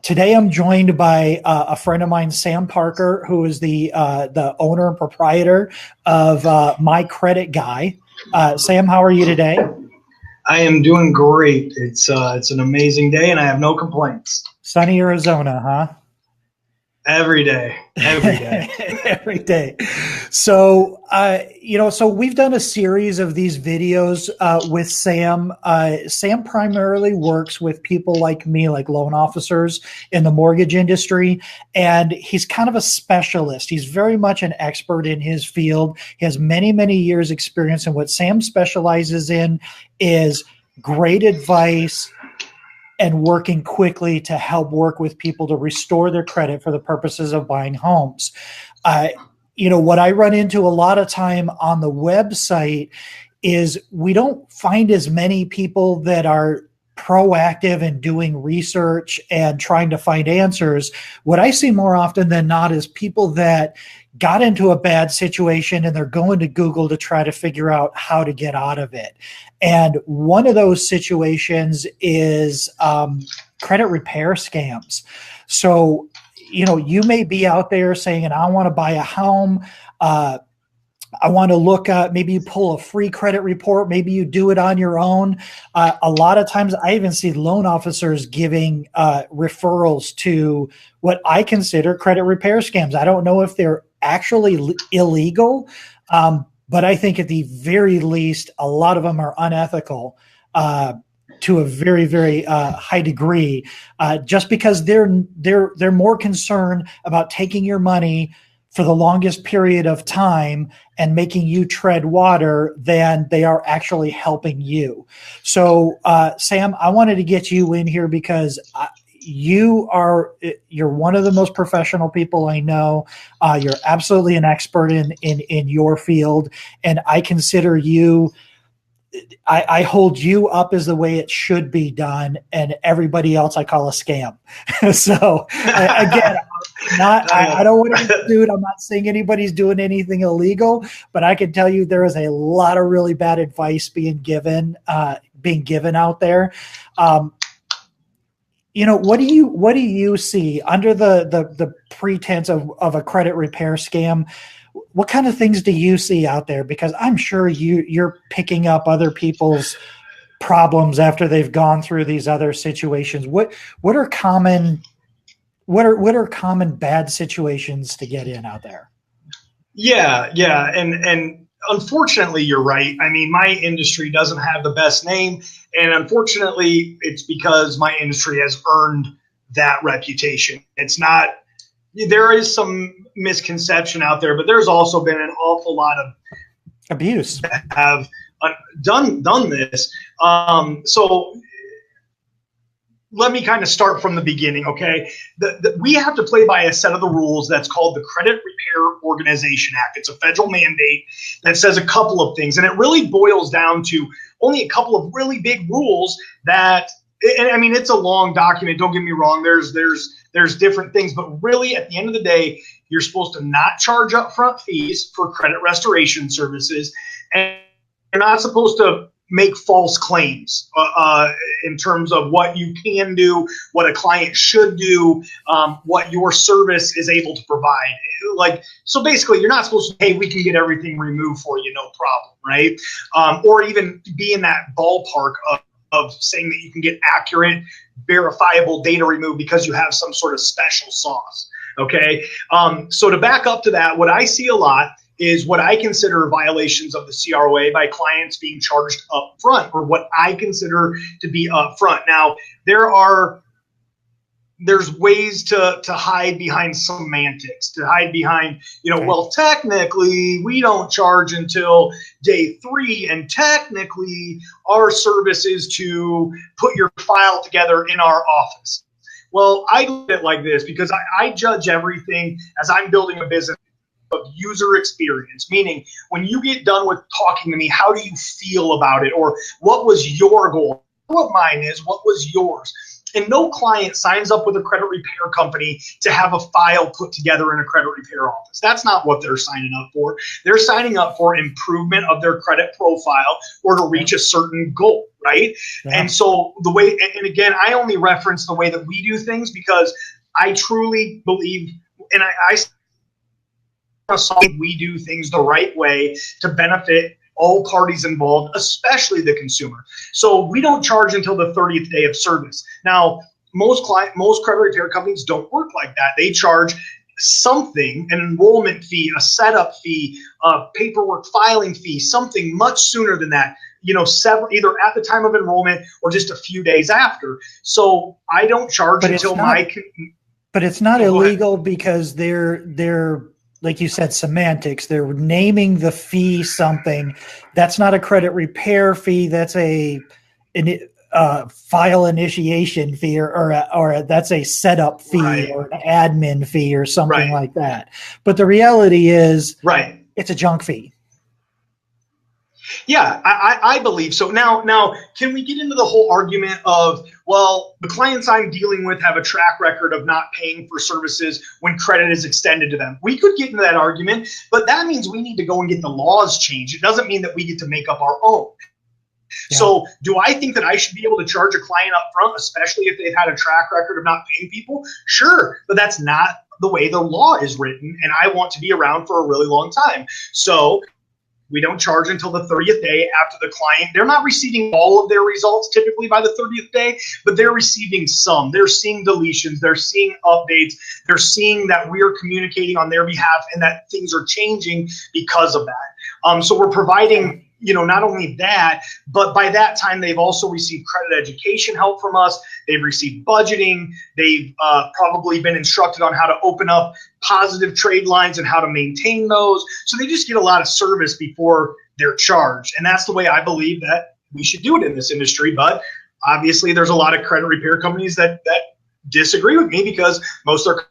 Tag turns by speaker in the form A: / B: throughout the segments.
A: Today I'm joined by a friend of mine, Sam Parker, who is the owner and proprietor of My Credit Guy. Sam, how are you today?
B: I am doing great. It's an amazing day, and I have no complaints.
A: Sunny Arizona, huh?
B: Every day.
A: Every day. So, so we've done a series of these videos with Sam. Sam primarily works with people like me, like loan officers in the mortgage industry, and he's kind of a specialist. He's very much an expert in his field. He has many, many years experience, and what Sam specializes in is great advice and working quickly to help work with people to restore their credit for the purposes of buying homes. What I run into a lot of time on the website is we don't find as many people that are proactive in doing research and trying to find answers. What I see more often than not is people that got into a bad situation and they're going to Google to try to figure out how to get out of it. And one of those situations is credit repair scams. So, you may be out there saying, I want to buy a home. I want to look at, maybe you pull a free credit report. Maybe you do it on your own. A lot of times I even see loan officers giving referrals to what I consider credit repair scams. I don't know if they're actually illegal, but I think at the very least, a lot of them are unethical to a very, very high degree, just because they're more concerned about taking your money for the longest period of time and making you tread water than they are actually helping you. So, Sam, I wanted to get you in here because you're one of the most professional people I know. You're absolutely an expert in your field, and I consider you. I hold you up as the way it should be done, and everybody else I call a scam. So again, I don't want to be sued. I'm not saying anybody's doing anything illegal, but I can tell you there is a lot of really bad advice being given out there. What do you see under the pretense of a credit repair scam? What kind of things do you see out there? Because I'm sure you're picking up other people's problems after they've gone through these other situations. What are common bad situations to get in out there?
B: Yeah. And unfortunately, you're right. I mean, my industry doesn't have the best name. And unfortunately, it's because my industry has earned that reputation. There is some misconception out there, but there's also been an awful lot of
A: abuse
B: that have done this. So let me kind of start from the beginning, okay? We have to play by a set of the rules that's called the Credit Repair Organization Act. It's a federal mandate that says a couple of things, and it really boils down to only a couple of really big rules that, and I mean, it's a long document, don't get me wrong, there's different things, but really at the end of the day, you're supposed to not charge upfront fees for credit restoration services, and you're not supposed to make false claims in terms of what you can do, what a client should do, what your service is able to provide. So basically, you're not supposed to, hey, we can get everything removed for you, no problem, right? Or even be in that ballpark of saying that you can get accurate, verifiable data removed because you have some sort of special sauce, okay? So to back up to that, what I see a lot is what I consider violations of the CROA by clients being charged up front, or what I consider to be up front. Now, there's ways to hide behind semantics, to hide behind,
A: Okay.
B: Well, technically we don't charge until day 3, and technically our service is to put your file together in our office. Well, I look at it like this because I judge everything as I'm building a business of user experience, meaning when you get done with talking to me, how do you feel about it? Or what was your goal? What mine is, what was yours? And no client signs up with a credit repair company to have a file put together in a credit repair office. That's not what they're signing up for. They're signing up for improvement of their credit profile or to reach a certain goal, right?
A: Yeah.
B: And so the way, and again, I only reference the way that we do things because I truly believe, and I we do things the right way to benefit all parties involved, especially the consumer. So we don't charge until the 30th day of service. Now, most credit repair companies don't work like that. They charge something, an enrollment fee, a setup fee, a paperwork filing fee, something much sooner than that, either at the time of enrollment or just a few days after. So I don't charge
A: but
B: until
A: but it's not illegal because they're like you said, semantics. They're naming the fee something. That's not a credit repair fee. That's a file initiation fee, or that's a setup fee,
B: right,
A: or an admin fee, or something
B: right,
A: like that. But the reality is,
B: right,
A: it's a junk fee.
B: Yeah, I believe so. Now, can we get into the whole argument of, well, the clients I'm dealing with have a track record of not paying for services when credit is extended to them? We could get into that argument, but that means we need to go and get the laws changed. It doesn't mean that we get to make up our own. Yeah. So do I think that I should be able to charge a client up front, especially if they've had a track record of not paying people? Sure, but that's not the way the law is written, and I want to be around for a really long time. So we don't charge until the 30th day after the client. They're not receiving all of their results typically by the 30th day, but they're receiving some. They're seeing deletions. They're seeing updates. They're seeing that we are communicating on their behalf and that things are changing because of that. So we're providing, not only that, but by that time, they've also received credit education help from us. They've received budgeting. They've probably been instructed on how to open up positive trade lines and how to maintain those. So they just get a lot of service before they're charged. And that's the way I believe that we should do it in this industry. But obviously, there's a lot of credit repair companies that disagree with me because most of their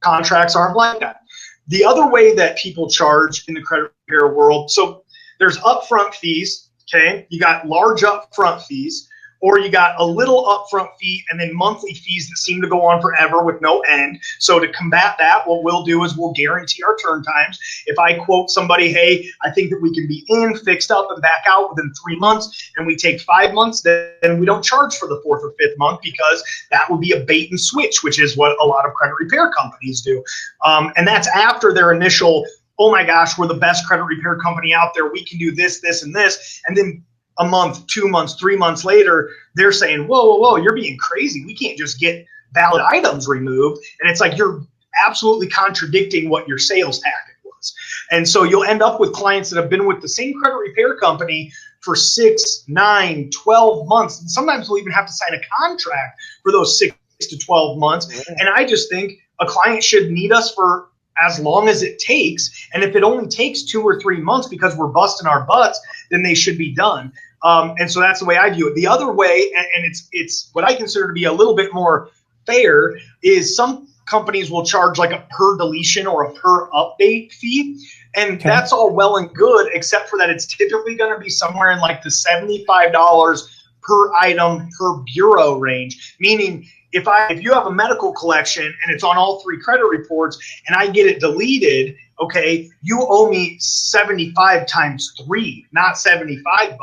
B: contracts aren't like that. The other way that people charge in the credit repair world, so there's upfront fees, okay? You got large upfront fees, or you got a little upfront fee and then monthly fees that seem to go on forever with no end. So to combat that, what we'll do is we'll guarantee our turn times. If I quote somebody, hey, I think that we can be in, fixed up, and back out within 3 months, and we take 5 months, then we don't charge for the 4th or 5th month because that would be a bait and switch, which is what a lot of credit repair companies do. And that's after their initial, oh my gosh, we're the best credit repair company out there. We can do this, this, and this. And then a month, 2 months, 3 months later, they're saying, whoa, you're being crazy. We can't just get valid items removed. And it's like you're absolutely contradicting what your sales tactic was. And so you'll end up with clients that have been with the same credit repair company for 6, 9, 12 months. And sometimes we'll even have to sign a contract for those 6 to 12 months. And I just think a client should need us for as long as it takes. And if it only takes 2 or 3 months because we're busting our butts, then they should be done. And so that's the way I view it. The other way, and it's what I consider to be a little bit more fair, is some companies will charge like a per deletion or a per update fee. And that's all well and good, except for that it's typically going to be somewhere in like the $75 per item per bureau range, meaning if you have a medical collection and it's on all 3 credit reports and I get it deleted, okay, you owe me 75 times 3, not $75.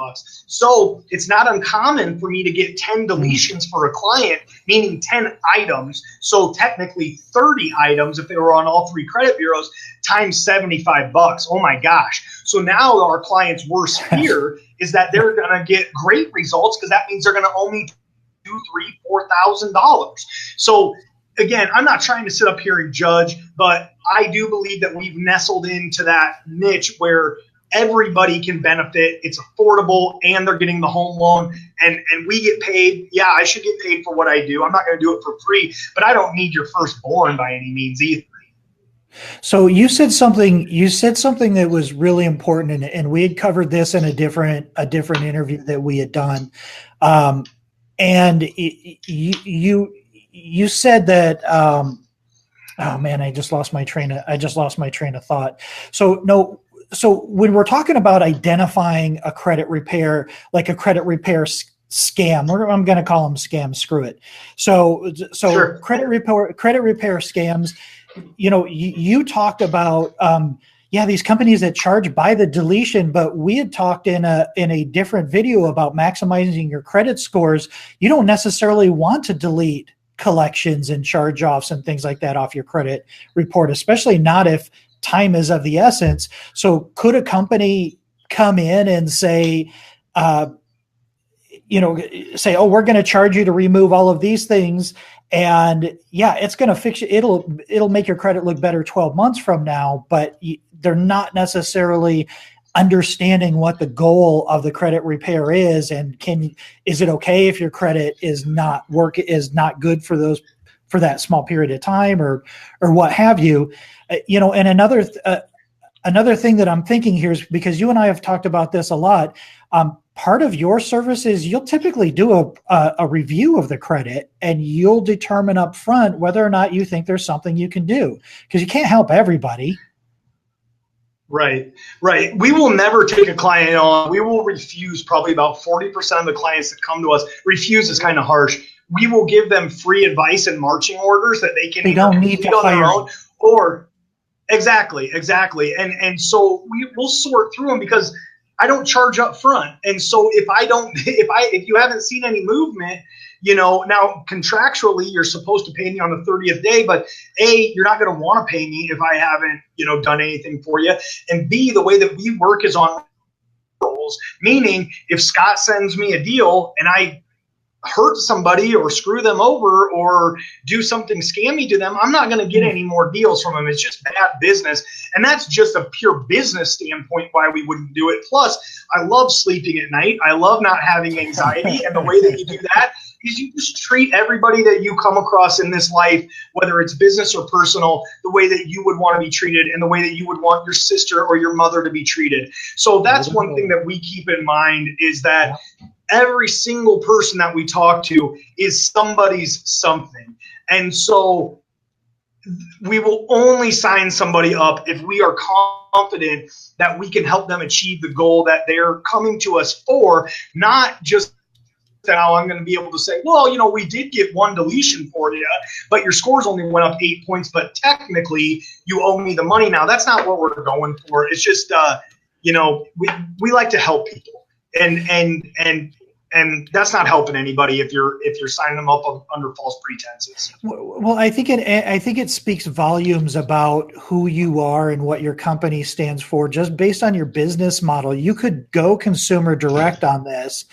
B: So it's not uncommon for me to get 10 deletions for a client, meaning 10 items. So technically 30 items if they were on all 3 credit bureaus times $75. Oh my gosh. So now our client's worst fear is that they're going to get great results because that means they're going to owe me $2,000, $3,000, $4,000. So again, I'm not trying to sit up here and judge, but I do believe that we've nestled into that niche where everybody can benefit. It's affordable and they're getting the home loan and we get paid. Yeah, I should get paid for what I do. I'm not going to do it for free, but I don't need your firstborn by any means either.
A: So you said something that was really important, and we had covered this in a different interview that we had done. And you said that, oh man, I just lost my train of thought. So when we're talking about identifying a credit repair, like a credit repair scam, or I'm going to call them scams, screw it. So sure. credit repair scams, you talked about, yeah, these companies that charge by the deletion, but we had talked in a different video about maximizing your credit scores. You don't necessarily want to delete collections and charge-offs and things like that off your credit report, especially not if time is of the essence. So could a company come in and say, say, oh, we're going to charge you to remove all of these things, and yeah, it's going to fix you. It'll make your credit look better 12 months from now, but they're not necessarily understanding what the goal of the credit repair is, and is it okay if your credit is not good for that small period of time, or what have you. And another thing that I'm thinking here is, because you and I have talked about this a lot, part of your service is you'll typically do a review of the credit, and you'll determine up front whether or not you think there's something you can do, because you can't help everybody.
B: Right. We will never take a client on. We will refuse probably about 40% of the clients that come to us. Refuse is kind of harsh. We will give them free advice and marching orders that they can
A: don't need to
B: on their own,
A: hire.
B: or exactly. And so we'll sort through them, because I don't charge up front. And so if you haven't seen any movement, now contractually you're supposed to pay me on the 30th day, but A, you're not going to want to pay me if I haven't, done anything for you. And B, the way that we work is on rolls, meaning if Scott sends me a deal and I hurt somebody or screw them over or do something scammy to them, I'm not going to get any more deals from them. It's just bad business. And that's just a pure business standpoint why we wouldn't do it. Plus, I love sleeping at night. I love not having anxiety. And the way that you do that is you just treat everybody that you come across in this life, whether it's business or personal, the way that you would want to be treated and the way that you would want your sister or your mother to be treated. So that's one thing that we keep in mind, is that every single person that we talk to is somebody's something. And so we will only sign somebody up if we are confident that we can help them achieve the goal that they're coming to us for, not just now I'm going to be able to say, well, we did get one deletion for you, but your scores only went up 8 points, but technically you owe me the money now. That's not what we're going for. It's just, we like to help people, and that's not helping anybody if you're signing them up under false pretenses.
A: Well, I think it speaks volumes about who you are and what your company stands for, just based on your business model. You could go consumer direct on this,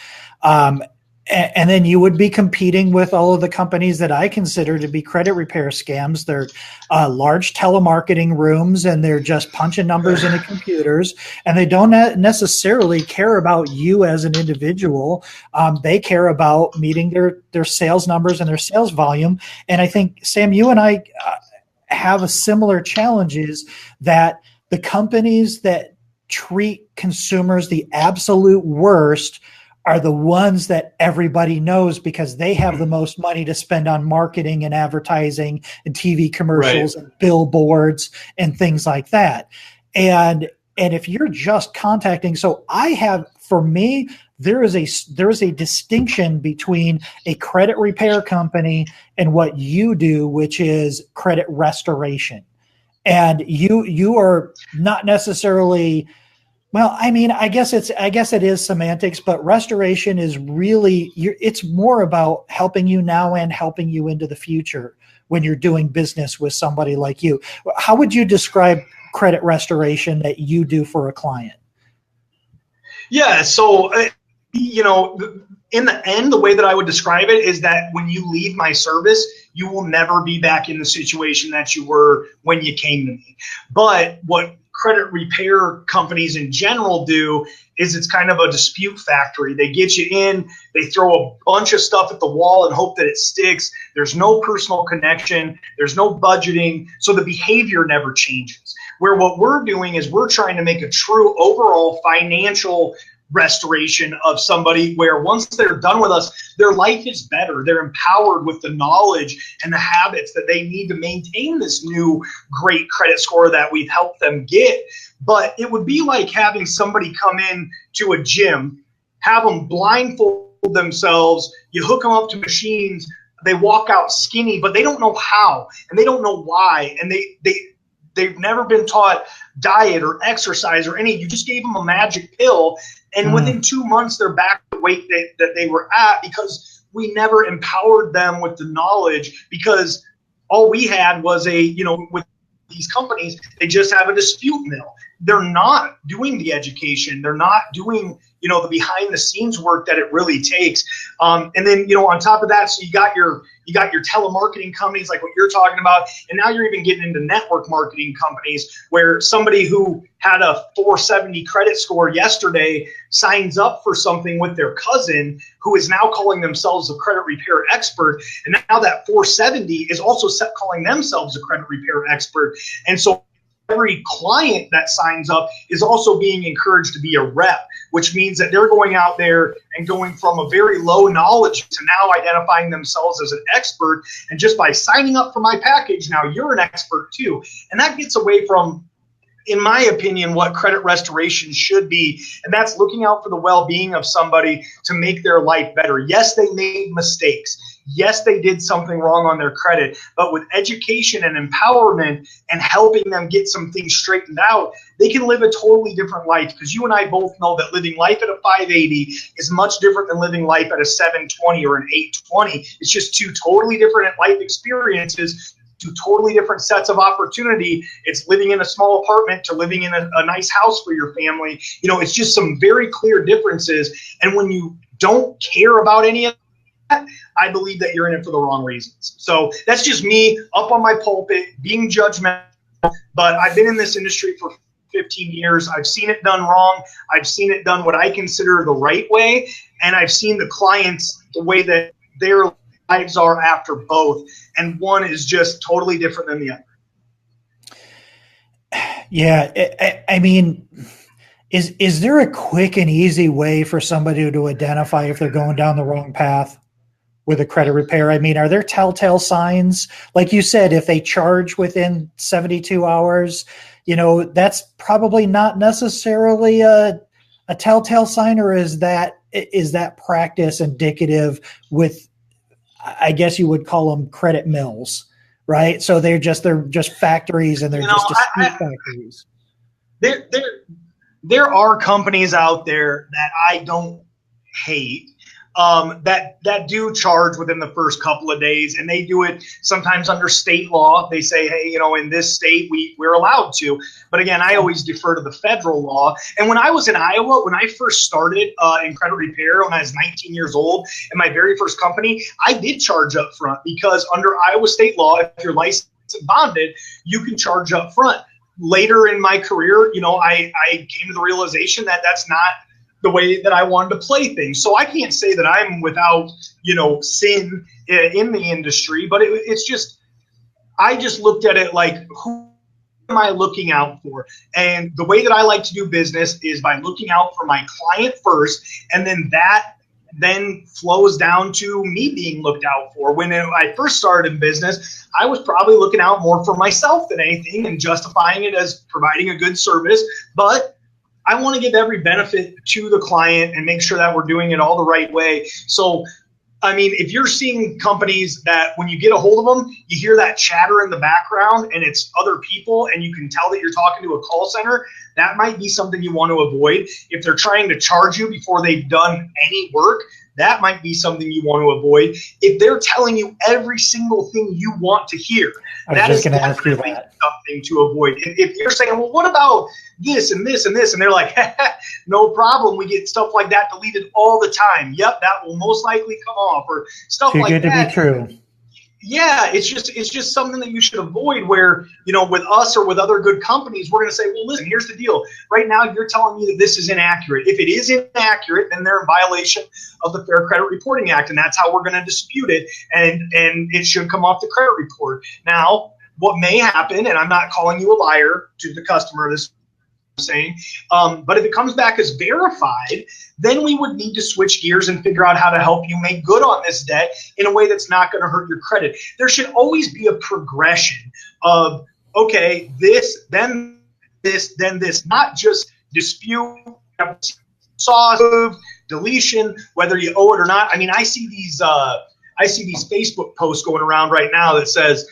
A: and then you would be competing with all of the companies that I consider to be credit repair scams. They're large telemarketing rooms, and they're just punching numbers into computers, and they don't necessarily care about you as an individual. They care about meeting their sales numbers and their sales volume. And I think, Sam, you and I have a similar challenges, that the companies that treat consumers the absolute worst are the ones that everybody knows, because they have the most money to spend on marketing and advertising and TV commercials and billboards and things like that. And if you're just contacting, for me, there is a distinction between a credit repair company and what you do, which is credit restoration. And you are not necessarily, well, I mean, I guess it is semantics, but restoration is really, it's more about helping you now and helping you into the future when you're doing business with somebody like you. How would you describe credit restoration that you do for a client?
B: Yeah. So, in the end, the way that I would describe it is that when you leave my service, you will never be back in the situation that you were when you came to me. But what credit repair companies in general do is it's kind of a dispute factory. They get you in, they throw a bunch of stuff at the wall and hope that it sticks. There's no personal connection. There's no budgeting. So the behavior never changes. Where what we're doing is we're trying to make a true overall financial restoration of somebody where once they're done with us, their life is better. They're empowered with the knowledge and the habits that they need to maintain this new great credit score that we've helped them get. But it would be like having somebody come in to a gym, have them blindfold themselves, you hook them up to machines, they walk out skinny, but they don't know how and they don't know why. And they've never been taught diet or exercise or any. You just gave them a magic pill, and within 2 months they're back to the weight that they were at, because we never empowered them with the knowledge. Because all we had was with these companies, they just have a dispute mill. They're not doing the education. They're not doing, the behind the scenes work that it really takes. And then, on top of that, so you got your telemarketing companies like what you're talking about. And now you're even getting into network marketing companies where somebody who had a 470 credit score yesterday signs up for something with their cousin who is now calling themselves a credit repair expert. And now that 470 is also calling themselves a credit repair expert. And so every client that signs up is also being encouraged to be a rep, which means that they're going out there and going from a very low knowledge to now identifying themselves as an expert. And just by signing up for my package, now you're an expert too. And that gets away from, in my opinion, what credit restoration should be. And that's looking out for the well-being of somebody to make their life better. Yes, they made mistakes. Yes, they did something wrong on their credit, but with education and empowerment and helping them get some things straightened out, they can live a totally different life. Because you and I both know that living life at a 580 is much different than living life at a 720 or an 820. It's just two totally different life experiences, two totally different sets of opportunity. It's living in a small apartment to living in a nice house for your family. It's just some very clear differences. And when you don't care about any of that, I believe that you're in it for the wrong reasons. So that's just me up on my pulpit being judgmental. But I've been in this industry for 15 years. I've seen it done wrong. I've seen it done what I consider the right way. And I've seen the clients, the way that their lives are after both. And one is just totally different than the other.
A: Yeah. I mean, is there a quick and easy way for somebody to identify if they're going down the wrong path with a credit repair? I mean, are there telltale signs? Like you said, if they charge within 72 hours, that's probably not necessarily a telltale sign, or is that practice indicative with, I guess you would call them credit mills, right? So they're just factories, and they're just dispute factories.
B: There are companies out there that I don't hate, that do charge within the first couple of days, and they do it sometimes under state law. They say, hey, in this state we're allowed to. But again, I always defer to the federal law. And when I was in Iowa, when I first started in credit repair when I was 19 years old in my very first company, I did charge up front, because under Iowa state law, if you're licensed and bonded, you can charge up front. Later in my career, I came to the realization that that's not the way that I wanted to play things. So I can't say that I'm without, sin in the industry, but it's just, I just looked at it like, who am I looking out for? And the way that I like to do business is by looking out for my client first, and then that then flows down to me being looked out for. When I first started in business, I was probably looking out more for myself than anything and justifying it as providing a good service. But I want to give every benefit to the client and make sure that we're doing it all the right way. So, I mean, if you're seeing companies that when you get a hold of them, you hear that chatter in the background and it's other people and you can tell that you're talking to a call center, that might be something you want to avoid. If they're trying to charge you before they've done any work, that might be something you want to avoid. If they're telling you every single thing you want to hear, that is definitely something to avoid. If you're saying, well, what about this and this and this? And they're like, no problem. We get stuff like that deleted all the time. Yep, that will most likely come off, or stuff like that. Too good to be true. Yeah, it's just something that you should avoid, where, with us or with other good companies, we're going to say, well, listen, here's the deal. Right now, you're telling me that this is inaccurate. If it is inaccurate, then they're in violation of the Fair Credit Reporting Act, and that's how we're going to dispute it, and it should come off the credit report. Now, what may happen, and I'm not calling you a liar to the customer, this saying, but if it comes back as verified, then we would need to switch gears and figure out how to help you make good on this debt in a way that's not going to hurt your credit. There should always be a progression of, okay, this, then this, then this, not just dispute, deletion, whether you owe it or not. I mean, I see these Facebook posts going around right now that says,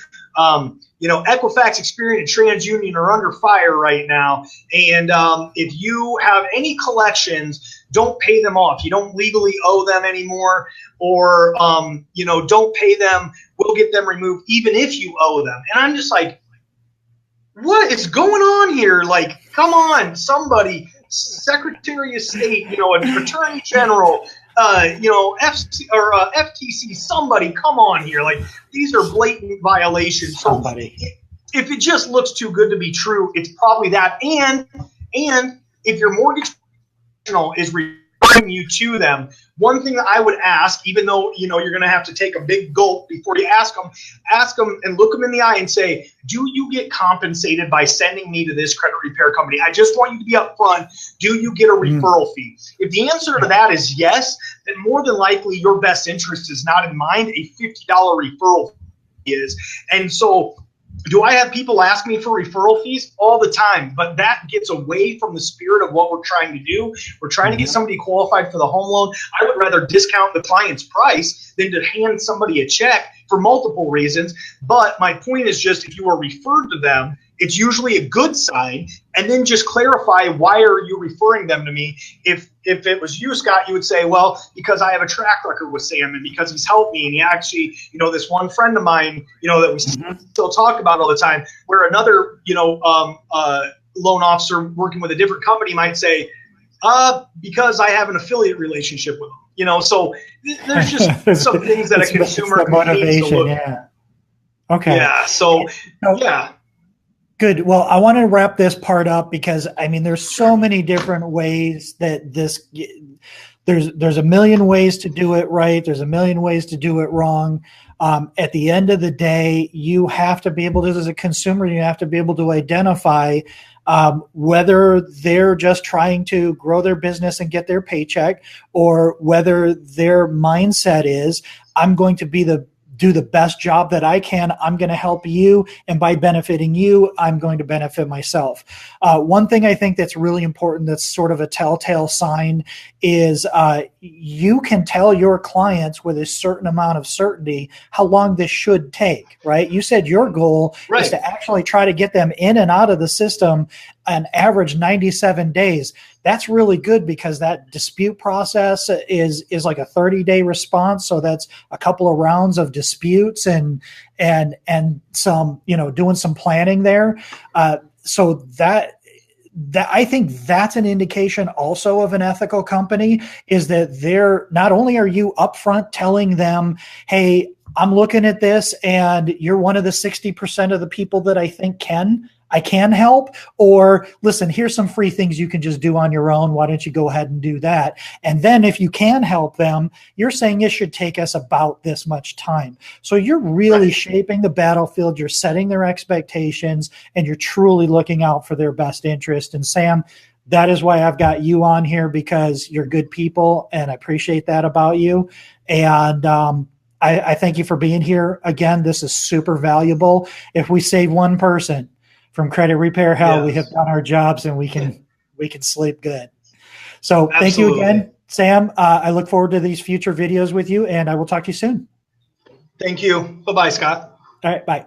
B: Equifax, Experian, and TransUnion are under fire right now. And if you have any collections, don't pay them off. You don't legally owe them anymore, or, don't pay them. We'll get them removed, even if you owe them. And I'm just like, what is going on here? Like, come on, somebody, Secretary of State, an Attorney General, FTC, somebody, come on here. Like, these are blatant violations. So if it just looks too good to be true, it's probably that. And if your mortgage professional is referring you to them, one thing that I would ask, even though you're going to have to take a big gulp before you ask them and look them in the eye and say, do you get compensated by sending me to this credit repair company? I just want you to be upfront. Do you get a referral fee? If the answer to that is yes, then more than likely your best interest is not in mind. A $50 referral fee is. And so, do I have people ask me for referral fees? All the time, but that gets away from the spirit of what we're trying to do. We're trying to get somebody qualified for the home loan. I would rather discount the client's price than to hand somebody a check for multiple reasons. But my point is just, if you are referred to them, it's usually a good sign. And then just clarify, why are you referring them to me? If it was you, Scott, you would say, well, because I have a track record with Sam and because he's helped me. And he actually, this one friend of mine, that we still talk about all the time, where another, loan officer working with a different company might say, because I have an affiliate relationship with them. So there's just some things that a consumer needs to look at.
A: Okay.
B: Yeah. So, yeah.
A: Good. Well, I want to wrap this part up because there's so many different ways that there's a million ways to do it right. There's a million ways to do it wrong. At the end of the day, you have to be able to, as a consumer, you have to be able to identify whether they're just trying to grow their business and get their paycheck, or whether their mindset is, I'm going to do the best job that I can. I'm going to help you. And by benefiting you, I'm going to benefit myself. One thing I think that's really important, that's sort of a telltale sign, is you can tell your clients with a certain amount of certainty how long this should take, right? You said your goal is to actually try to get them in and out of the system an average 97 days. That's really good, because that dispute process is like a 30-day response. So that's a couple of rounds of disputes and some, doing some planning there. So that I think that's an indication also of an ethical company, is that they're, not only are you upfront telling them, hey, I'm looking at this and you're one of the 60% of the people that I think I can help, or listen, here's some free things you can just do on your own. Why don't you go ahead and do that? And then if you can help them, you're saying it should take us about this much time. So you're really shaping the battlefield. You're setting their expectations, and you're truly looking out for their best interest. And Sam, that is why I've got you on here, because you're good people, and I appreciate that about you. And I thank you for being here. Again, this is super valuable. If we save one person from credit repair hell, we have done our jobs, and we can sleep good. So Thank you again, Sam. I look forward to these future videos with you, and I will talk to you soon.
B: Thank you. Bye-bye, Scott.
A: All right. Bye.